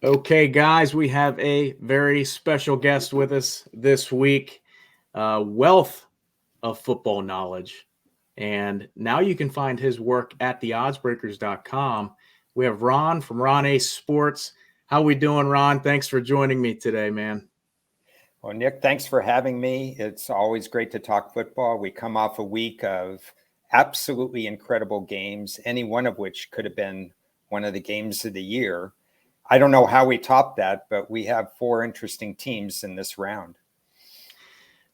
Okay, guys, we have a very special guest with us this week. Wealth of football knowledge. And now you can find his work at theoddsbreakers.com. We have Ron from Ron A Sports. How we doing, Ron? Thanks for joining me today, man. Well, Nick, thanks for having me. It's always great to talk football. We come off a week of absolutely incredible games, any one of which could have been one of the games of the year. I don't know how we top that, but we have four interesting teams in this round.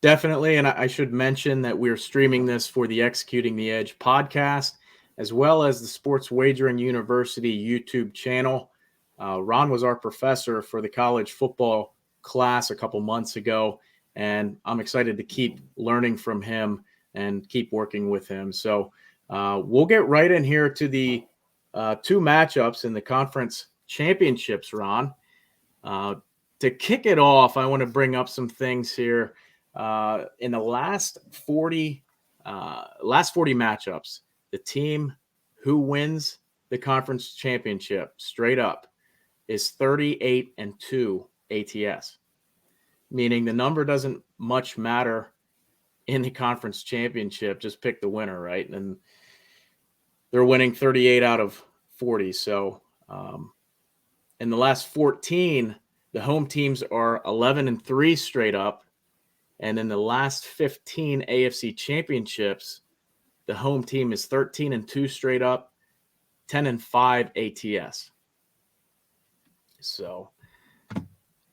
Definitely. And I should mention that we're streaming this for the Executing the Edge podcast, as well as the Sports Wagering University YouTube channel. Ron was our professor for the college football class a couple months ago, and I'm excited to keep learning from him and keep working with him. So we'll get right in here to the two matchups in the conference championships, Ron. To kick it off, I want to bring up some things here. In the last 40 matchups, the team who wins the conference championship straight up is 38-2 ATS, meaning the number doesn't much matter in the conference championship. Just pick the winner, right? And they're winning 38 out of 40. So in the last 14, the home teams are 11-3 straight up. And in the last 15 AFC championships, the home team is 13-2 straight up, 10-5 ATS. So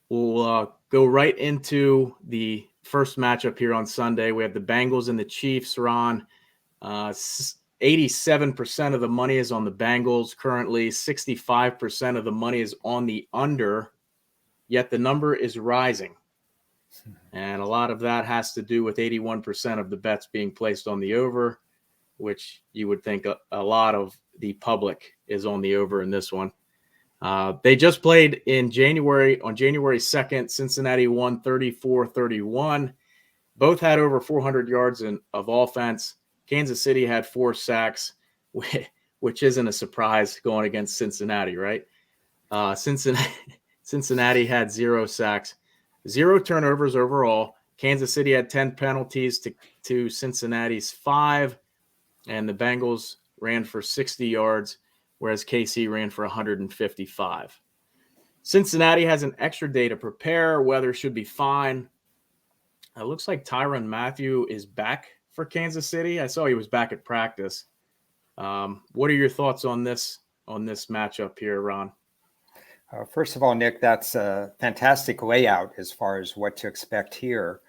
we'll go right into the first matchup here on Sunday. We have the Bengals and the Chiefs, Ron. 87% of the money is on the Bengals currently. 65% of the money is on the under, yet the number is rising. And a lot of that has to do with 81% of the bets being placed on the over, which you would think a lot of the public is on the over in this one. They just played in January. On January 2nd, Cincinnati won 34-31. Both had over 400 yards of offense. Kansas City had 4 sacks, which isn't a surprise going against Cincinnati, right? Cincinnati had 0 sacks. 0 turnovers overall. Kansas City had 10 penalties to Cincinnati's 5, and the Bengals ran for 60 yards, whereas KC ran for 155. Cincinnati has an extra day to prepare. Weather should be fine. It looks like Tyrann Mathieu is back for Kansas City. I saw he was back at practice. What are your thoughts on this matchup here, Ron? First of all, Nick, that's a fantastic layout as far as what to expect here.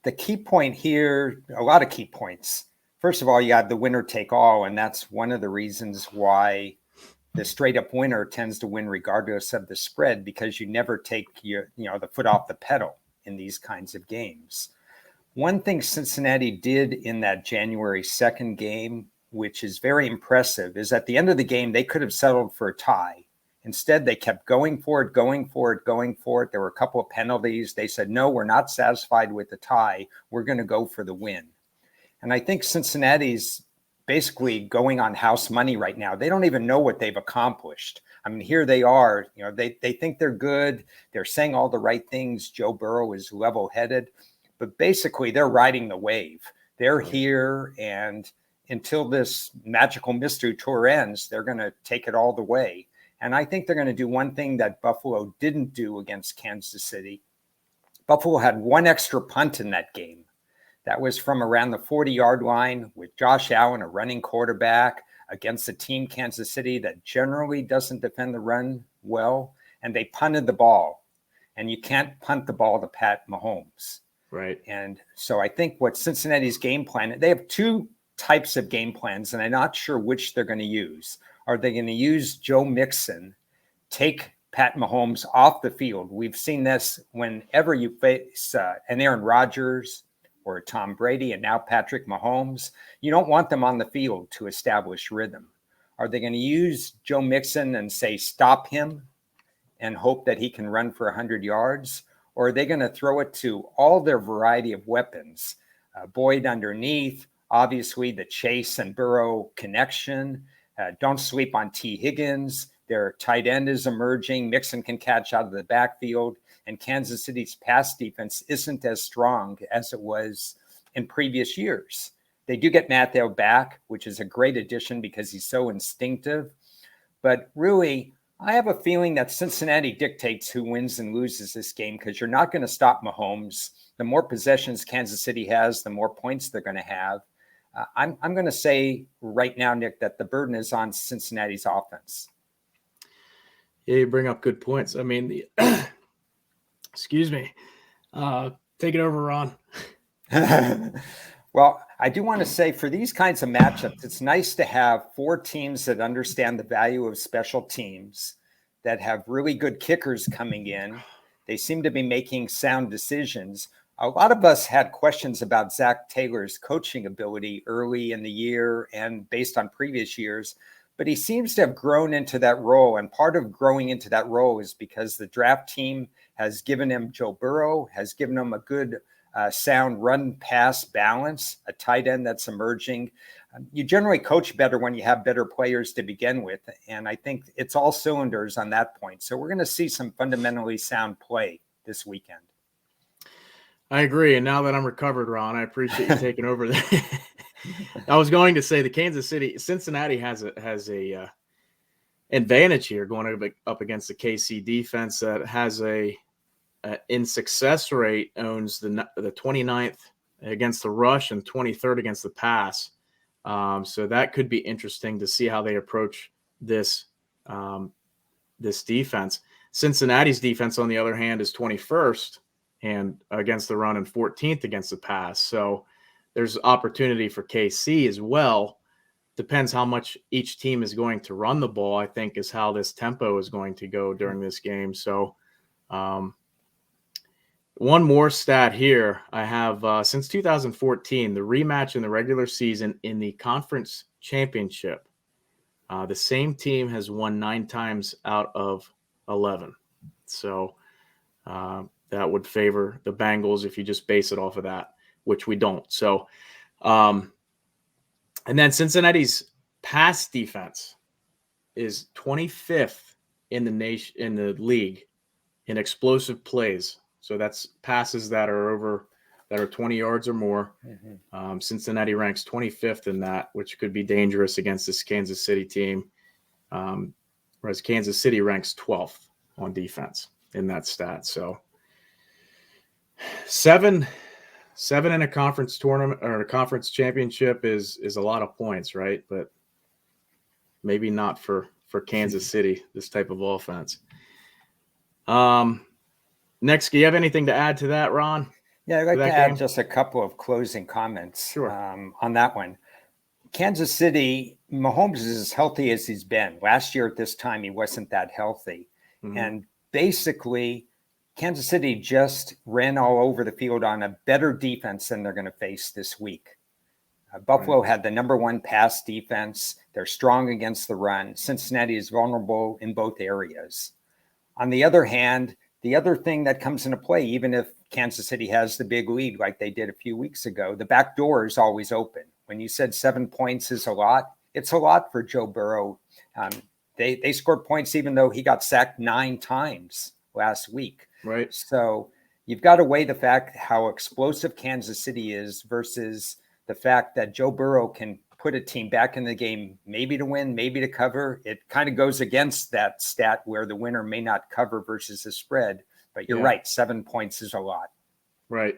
The key point here, a lot of key points. First of all, you have the winner take all, and that's one of the reasons why the straight up winner tends to win regardless of the spread, because you never take the foot off the pedal in these kinds of games. One thing Cincinnati did in that January 2nd game, which is very impressive, is at the end of the game, they could have settled for a tie. Instead, they kept going for it. There were a couple of penalties. They said, no, we're not satisfied with the tie. We're going to go for the win. And I think Cincinnati's basically going on house money right now. They don't even know what they've accomplished. I mean, here they are. They think they're good. They're saying all the right things. Joe Burrow is level-headed. But basically, they're riding the wave. They're here, and until this magical mystery tour ends, they're going to take it all the way. And I think they're going to do one thing that Buffalo didn't do against Kansas City. Buffalo had one extra punt in that game. That was from around the 40-yard line with Josh Allen, a running quarterback, against a team, Kansas City, that generally doesn't defend the run well. And they punted the ball. And you can't punt the ball to Pat Mahomes. Right. And so I think what Cincinnati's game plan, they have 2 types of game plans, and I'm not sure which they're going to use. Are they going to use Joe Mixon, take Pat Mahomes off the field? We've seen this whenever you face an Aaron Rodgers or a Tom Brady and now Patrick Mahomes. You don't want them on the field to establish rhythm. Are they going to use Joe Mixon and say, stop him and hope that he can run for 100 yards? Or are they going to throw it to all their variety of weapons? Boyd underneath, obviously the Chase and Burrow connection. Don't sleep on T. Higgins. Their tight end is emerging. Mixon can catch out of the backfield. And Kansas City's pass defense isn't as strong as it was in previous years. They do get Matthew back, which is a great addition because he's so instinctive. But really, I have a feeling that Cincinnati dictates who wins and loses this game because you're not going to stop Mahomes. The more possessions Kansas City has, the more points they're going to have. I'm going to say right now, Nick, that the burden is on Cincinnati's offense. Yeah, you bring up good points. I mean, excuse me. Take it over, Ron. Well, I do want to say for these kinds of matchups, it's nice to have four teams that understand the value of special teams, that have really good kickers coming in. They seem to be making sound decisions. A lot of us had questions about Zach Taylor's coaching ability early in the year and based on previous years, but he seems to have grown into that role. And part of growing into that role is because the draft team has given him Joe Burrow, has given him a good sound run pass balance, a tight end that's emerging. You generally coach better when you have better players to begin with. And I think it's all cylinders on that point. So we're going to see some fundamentally sound play this weekend. I agree. And now that I'm recovered, Ron, I appreciate you taking over there. I was going to say the Cincinnati has a advantage here going up against the KC defense that has in success rate owns the 29th against the rush and 23rd against the pass. So that could be interesting to see how they approach this defense. Cincinnati's defense, on the other hand, is 21st and against the run and 14th against the pass. So there's opportunity for KC as well. Depends how much each team is going to run the ball, I think, is how this tempo is going to go during this game. So one more stat here. I have since 2014, the rematch in the regular season in the conference championship, the same team has won 9 times out of 11. So that would favor the Bengals if you just base it off of that, which we don't. So, and then Cincinnati's pass defense is 25th in the league in explosive plays. So that's passes that are 20 yards or more. Mm-hmm. Cincinnati ranks 25th in that, which could be dangerous against this Kansas City team. Whereas Kansas City ranks 12th on defense in that stat. So seven in a conference tournament or a conference championship is a lot of points, right? But maybe not for Kansas City, this type of offense. Next, do you have anything to add to that, Ron? Yeah, I'd like to add just a couple of closing comments. Sure. On that one. Kansas City, Mahomes is as healthy as he's been. Last year at this time, he wasn't that healthy. Mm-hmm. And basically, Kansas City just ran all over the field on a better defense than they're going to face this week. Buffalo had the number 1 pass defense. They're strong against the run. Cincinnati is vulnerable in both areas. On the other hand, the other thing that comes into play, even if Kansas City has the big lead like they did a few weeks ago, the back door is always open. When you said 7 points is a lot, it's a lot for Joe Burrow. They scored points even though he got sacked 9 times last week. Right. So you've got to weigh the fact how explosive Kansas City is versus the fact that Joe Burrow can put a team back in the game, maybe to win, maybe to cover. It kind of goes against that stat where the winner may not cover versus the spread. But you're right, 7 points is a lot. Right.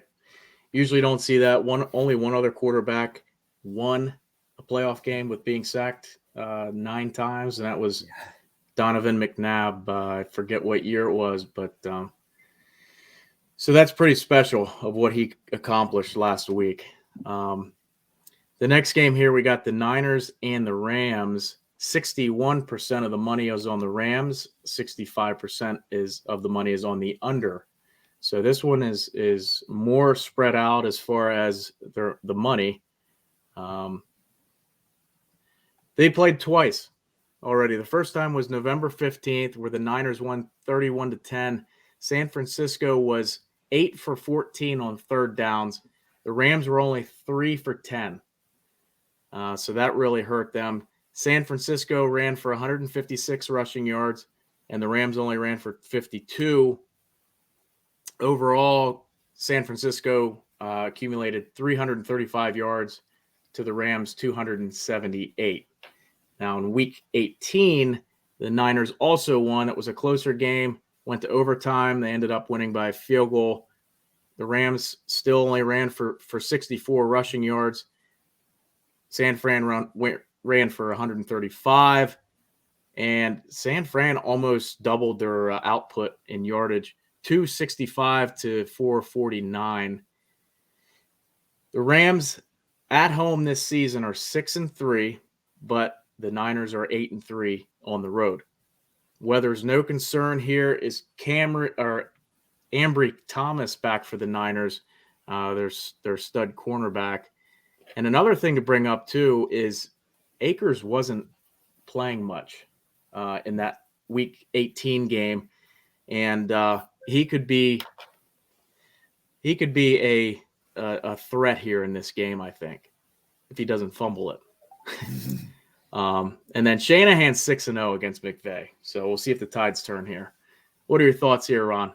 Usually don't see that. Only one other quarterback won a playoff game with being sacked 9 times, and that was Donovan McNabb. I forget what year it was, but so that's pretty special of what he accomplished last week. The next game here, we got the Niners and the Rams. 61% of the money is on the Rams. 65% of the money is on the under. So this one is more spread out as far as the money. They played twice already. The first time was November 15th, where the Niners won 31-10. San Francisco was 8 for 14 on third downs. The Rams were only 3 for 10. So that really hurt them. San Francisco ran for 156 rushing yards, and the Rams only ran for 52. Overall, San Francisco accumulated 335 yards to the Rams 278. Now, in week 18, the Niners also won. It was a closer game, went to overtime. They ended up winning by a field goal. The Rams still only ran for 64 rushing yards. San Fran ran for 135, and San Fran almost doubled their output in yardage, 265 to 449. The Rams at home this season are 6-3, but the Niners are 8-3 on the road. Weather's no concern here. Is Ambry Thomas back for the Niners? Their stud cornerback. And another thing to bring up too is Akers wasn't playing much in that week 18 game, and he could be a threat here in this game, I think, if he doesn't fumble it. And then Shanahan's 6-0 against McVay, so we'll see if the tides turn here. What are your thoughts here, Ron?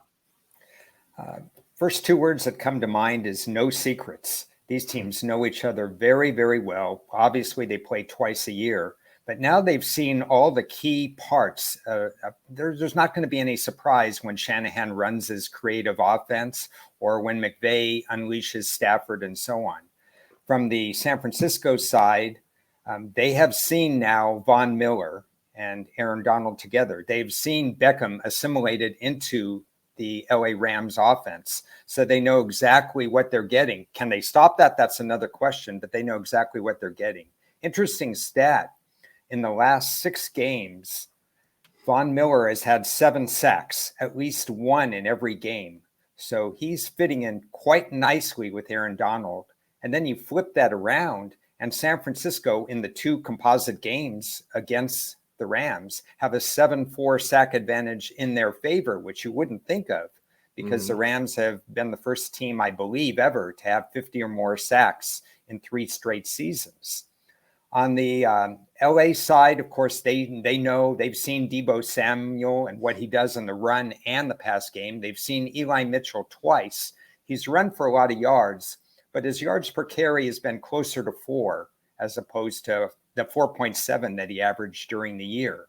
First two words that come to mind is no secrets. These teams know each other very, very well. Obviously, they play twice a year, but now they've seen all the key parts. There's not going to be any surprise when Shanahan runs his creative offense or when McVay unleashes Stafford and so on. From the San Francisco side, they have seen now Von Miller and Aaron Donald together. They've seen Beckham assimilated into the LA Rams offense. So they know exactly what they're getting. Can they stop that? That's another question, but they know exactly what they're getting. Interesting stat. In the last 6 games, Von Miller has had 7 sacks, at least 1 in every game. So he's fitting in quite nicely with Aaron Donald. And then you flip that around, and San Francisco in the 2 composite games against the Rams have a 7-4 sack advantage in their favor, which you wouldn't think of because the Rams have been the first team, I believe, ever to have 50 or more sacks in 3 straight seasons. On the LA side, of course, they know they've seen Deebo Samuel and what he does in the run and the pass game. They've seen Eli Mitchell twice. He's run for a lot of yards, but his yards per carry has been closer to 4 as opposed to the 4.7 that he averaged during the year.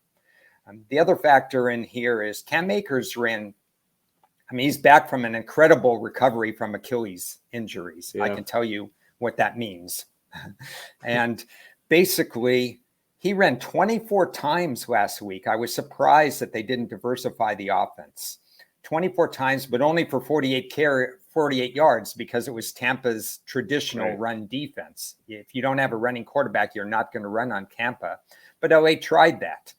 The other factor in here is Cam Akers he's back from an incredible recovery from Achilles injuries. Yeah. I can tell you what that means. And basically, he ran 24 times last week. I was surprised that they didn't diversify the offense. 24 times, but only for 48 yards because it was Tampa's traditional run defense. If you don't have a running quarterback, you're not going to run on Tampa. But LA tried that.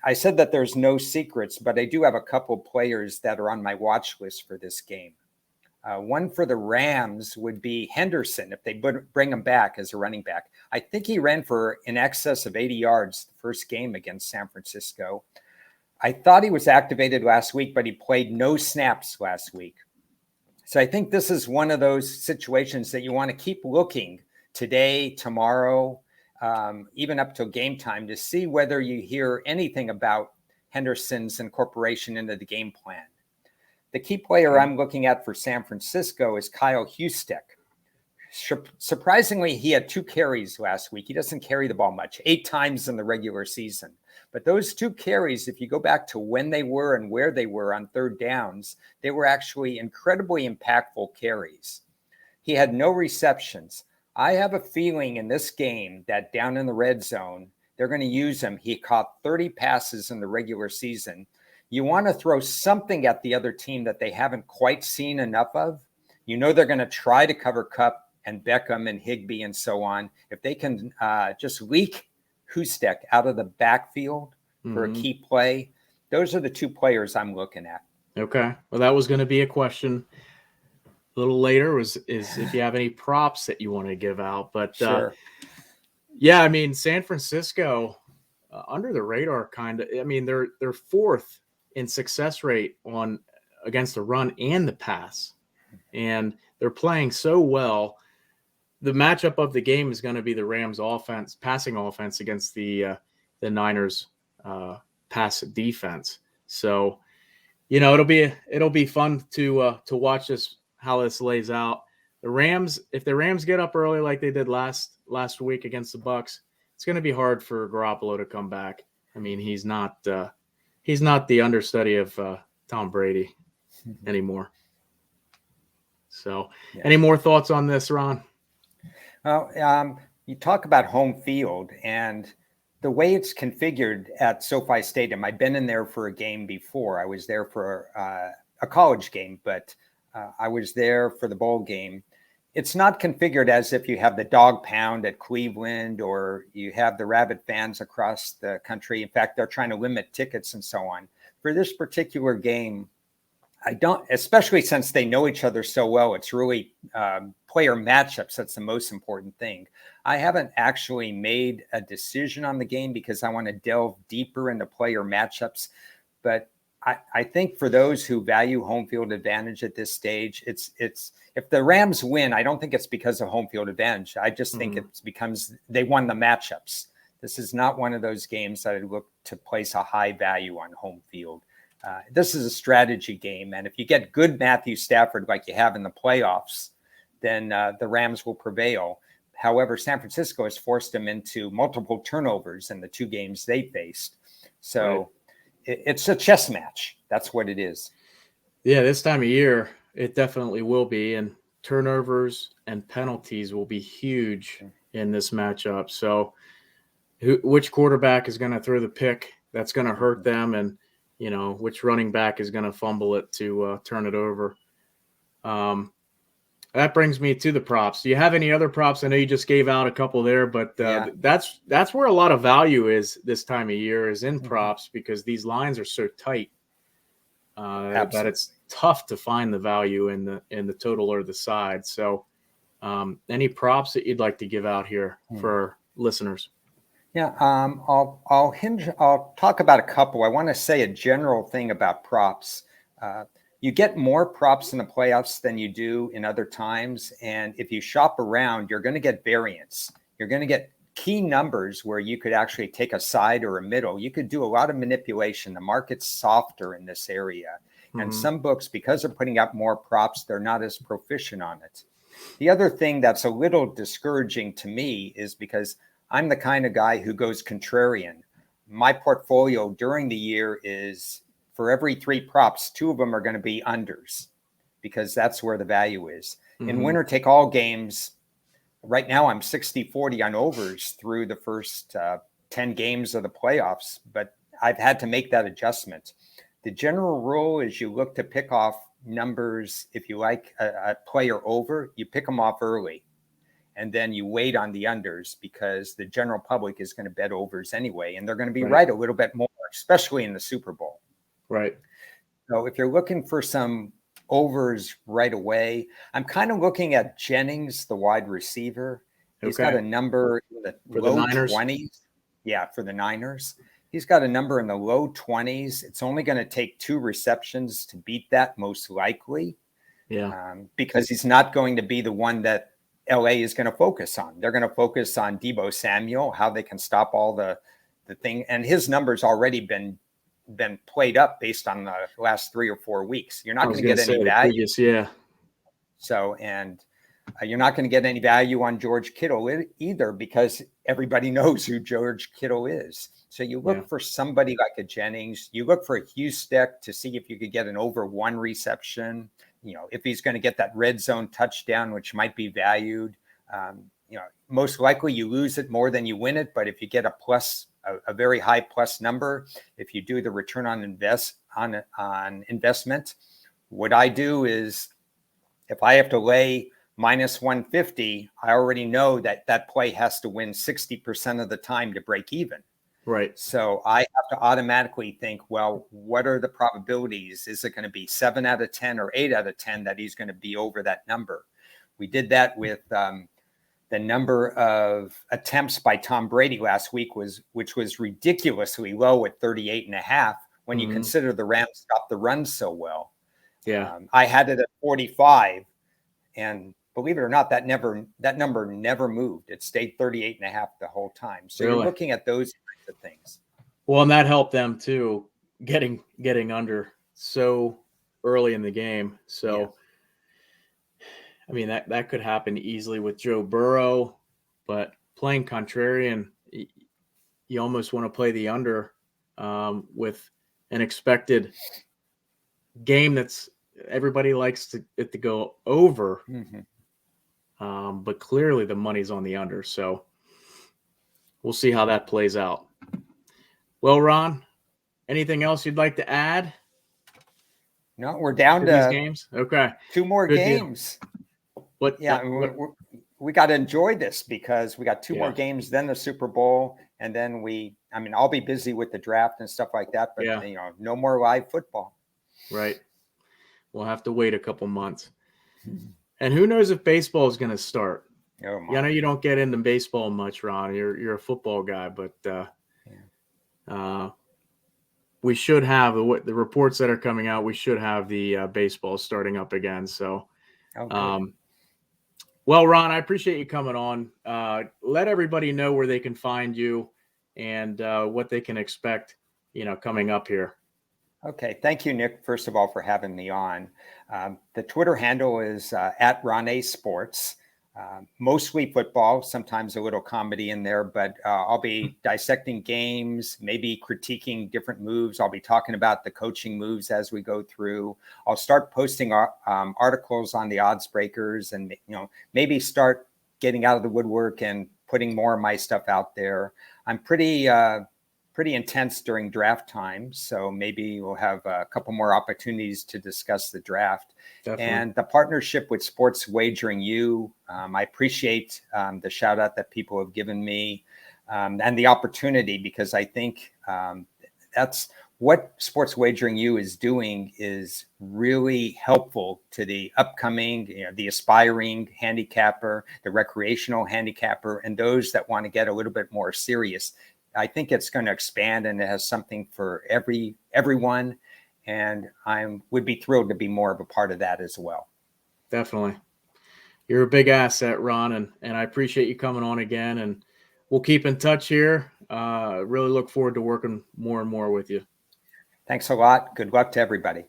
I said that there's no secrets, but I do have a couple players that are on my watch list for this game. One for the Rams would be Henderson, if they bring him back as a running back. I think he ran for in excess of 80 yards the first game against San Francisco. I thought he was activated last week, but he played no snaps last week. So I think this is one of those situations that you want to keep looking today, tomorrow, even up till game time to see whether you hear anything about Henderson's incorporation into the game plan. The key player I'm looking at for San Francisco is Kyle Juszczyk. Surprisingly, he had 2 carries last week. He doesn't carry the ball much, 8 times in the regular season. But those 2 carries, if you go back to when they were and where they were on third downs, they were actually incredibly impactful carries. He had no receptions. I have a feeling in this game that down in the red zone, they're going to use him. He caught 30 passes in the regular season. You want to throw something at the other team that they haven't quite seen enough of. You know they're going to try to cover Kupp and Beckham and Higbee and so on. If they can just leak Juszczyk out of the backfield for a key play, those are the 2 players I'm looking at. Okay. Well, that was going to be a question a little later is if you have any props that you want to give out. But sure. Yeah, I mean, San Francisco under the radar kind of, I mean, they're 4th in success rate against the run and the pass. And they're playing so well. the matchup of the game is going to be the Rams passing offense against the Niners pass defense. So, it'll be fun to watch how this lays out. The Rams, if the Rams get up early like they did last week against the Bucs, it's going to be hard for Garoppolo to come back. I mean, he's not the understudy of Tom Brady anymore. So, Any more thoughts on this, Ron? Well, you talk about home field and the way it's configured at SoFi Stadium. I've been in there for a game before. I was there for a college game, but I was there for the bowl game. It's not configured as if you have the dog pound at Cleveland or you have the rabid fans across the country. In fact, they're trying to limit tickets and so on. For this particular game, I don't, especially since they know each other so well, it's really player matchups. That's the most important thing. I haven't actually made a decision on the game because I want to delve deeper into player matchups. But I think for those who value home field advantage at this stage, it's if the Rams win, I don't think it's because of home field advantage. I just think it's because they won the matchups. This is not one of those games that I look to place a high value on home field. This is a strategy game, and if you get good Matthew Stafford like you have in the playoffs, then the Rams will prevail. However, San Francisco has forced them into multiple turnovers in the two games they faced. So it's a chess match. That's what it is. Yeah, this time of year, it definitely will be, and turnovers and penalties will be huge in this matchup. So which quarterback is going to throw the pick that's going to hurt them, and which running back is going to fumble it to turn it over. That brings me to the props. Do you have any other props? I know you just gave out a couple there, but that's where a lot of value is this time of year, is in props, because these lines are so tight that it's tough to find the value in the total or the side. So any props that you'd like to give out here for our listeners? Yeah, I'll talk about a couple. I want to say a general thing about props. You get more props in the playoffs than you do in other times. And if you shop around, you're going to get variance. You're going to get key numbers where you could actually take a side or a middle. You could do a lot of manipulation. The market's softer in this area. And some books, because they're putting out more props, they're not as proficient on it. The other thing that's a little discouraging to me is because I'm the kind of guy who goes contrarian. My portfolio during the year is, for every 3 props, 2 of them are going to be unders, because that's where the value is. In winner take all games, right now I'm 60-40 on overs through the first 10 games of the playoffs, but I've had to make that adjustment. The general rule is you look to pick off numbers. If you like a player over, you pick them off early, and then you wait on the unders, because the general public is going to bet overs anyway, and they're going to be right a little bit more, especially in the Super Bowl. Right. So if you're looking for some overs right away, I'm kind of looking at Jennings, the wide receiver. He's got a number in the low 20s. Yeah, for the Niners. He's got a number in the low 20s. It's only going to take 2 receptions to beat that, most likely. Yeah. Because he's not going to be the one that LA is going to focus on. They're going to focus on Deebo Samuel, how they can stop all the thing. And his number's already been played up based on the last 3 or 4 weeks. You're not going to get any value. So, and you're not going to get any value on George Kittle either, because everybody knows who George Kittle is. So you look for somebody like a Jennings. You look for a Hustek to see if you could get an over 1 reception. If he's going to get that red zone touchdown, which might be valued. Most likely you lose it more than you win it. But if you get a very high plus number, if you do the return on investment, what I do is, if I have to lay minus 150, I already know that play has to win 60% of the time to break even. Right. So I have to automatically think, well, what are the probabilities? Is it going to be 7 out of 10 or 8 out of 10 that he's going to be over that number? We did that with the number of attempts by Tom Brady last week, which was ridiculously low at 38.5 when you consider the Rams stopped the run so well. Yeah. I had it at 45, and believe it or not, that number never moved. It stayed 38.5 the whole time. So Really? you're looking at those kinds of things. Well, and that helped them too, getting under so early in the game. So, Yeah. I mean, that could happen easily with Joe Burrow, but playing contrarian, you almost want to play the under with an expected game that's everybody likes it to go over. But clearly the money's on the under. So we'll see how that plays out. Well, Ron, anything else you'd like to add? No, we're down to to these games. Okay. 2 more Good games. What? Yeah, we got to enjoy this because we got 2 more games, then the Super Bowl, and then I'll be busy with the draft and stuff like that, but no more live football. Right. We'll have to wait a couple months. And who knows if baseball is going to start? Oh, I know you don't get into baseball much, Ron. You're a football guy, but we should have the reports that are coming out. We should have the baseball starting up again. So, well, Ron, I appreciate you coming on. Let everybody know where they can find you and what they can expect, coming up here. Okay. Thank you, Nick, first of all, for having me on. The Twitter handle is at Ron Sports. Mostly football, sometimes a little comedy in there, but I'll be dissecting games, maybe critiquing different moves. I'll be talking about the coaching moves as we go through. I'll start posting articles on the odds breakers and, maybe start getting out of the woodwork and putting more of my stuff out there. I'm pretty intense during draft time, so maybe we'll have a couple more opportunities to discuss the draft. Definitely. And the partnership with Sports Wagering U, I appreciate the shout out that people have given me and the opportunity, because I think that's what Sports Wagering U is doing is really helpful to the upcoming, the aspiring handicapper, the recreational handicapper, and those that want to get a little bit more serious. I think it's going to expand, and it has something for everyone. And I would be thrilled to be more of a part of that as well. Definitely. You're a big asset, Ron, and I appreciate you coming on again. And we'll keep in touch here. Really look forward to working more and more with you. Thanks a lot. Good luck to everybody.